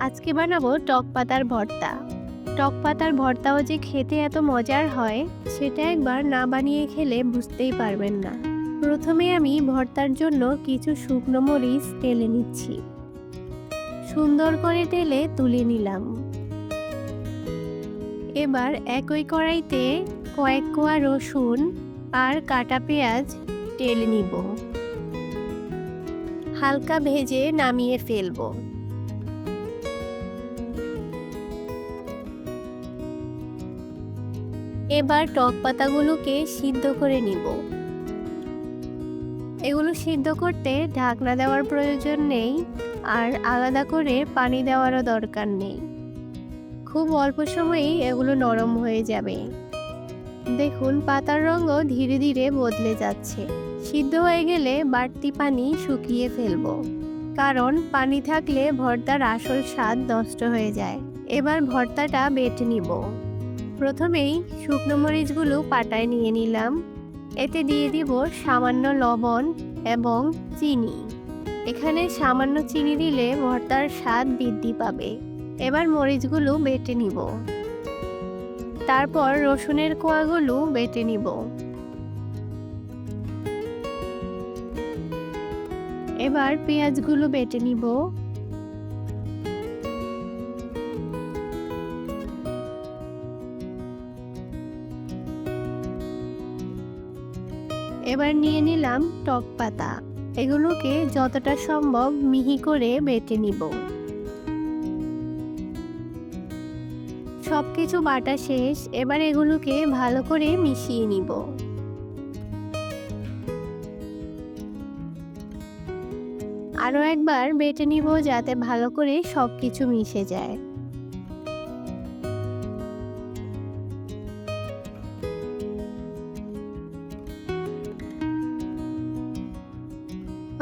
আজকে বানাবো টক পাতার ভর্তা। টক পাতার ভর্তাও যে খেতে এত মজার হয় সেটা একবার না বানিয়ে খেলে বুঝতেই পারবেন না। প্রথমে আমি ভর্তার জন্য কিছু শুকনো মরিচ টেলে নিচ্ছি। সুন্দর করে টেলে তুলে নিলাম। এবার একই কড়াইতে কয়েক কোয়া রসুন আর কাটা পেঁয়াজ টেলে নিব। হালকা ভেজে নামিয়ে ফেলবো। এবার টক পাতাগুলোকে সিদ্ধ করে নিব। এগুলো সিদ্ধ করতে ঢাকনা দেওয়ার প্রয়োজন নেই, আর আলাদা করে পানি দেওয়ারও দরকার নেই। খুব অল্প সময়েই এগুলো নরম হয়ে যাবে। দেখুন পাতার রঙও ধীরে ধীরে বদলে যাচ্ছে। সিদ্ধ হয়ে গেলে বাড়তি পানি শুকিয়ে ফেলবো, কারণ পানি থাকলে ভর্তার আসল স্বাদ নষ্ট হয়ে যায়। এবার ভর্তাটা বেটে নিব। প্রথমেই শুকনো মরিচগুলো পাটায় নিয়ে নিলাম। এতে দিয়ে দিব সামান্য লবণ এবং চিনি। এখানে সামান্য চিনি দিলে ভর্তার স্বাদ বৃদ্ধি পাবে। এবার মরিচগুলো বেটে নিব। তারপর রসুনের কোয়াগুলো বেটে নিব। এবার পেঁয়াজগুলো বেটে নিব। এবার নিয়ে নিলাম টক পাতা। এগুলোকে যতটা সম্ভব মিহি করে বেটে নিব। সবকিছু বাটা শেষ। এবার এগুলোকে ভালো করে মিশিয়ে নিব। আরও একবার বেটে নিব যাতে ভালো করে সবকিছু মিশে যায়।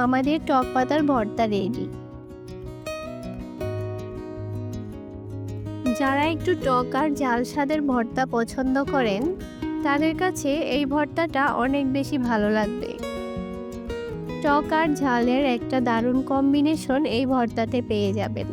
আমাদের টক পাতার ভর্তা রেডি। যারা একটু টক আর ঝাল স্বাদের ভর্তা পছন্দ করেন তাদের কাছে এই ভর্তাটা অনেক বেশি ভালো লাগবে। টক আর ঝালের একটা দারুণ কম্বিনেশন এই ভর্তাতে পেয়ে যাবেন।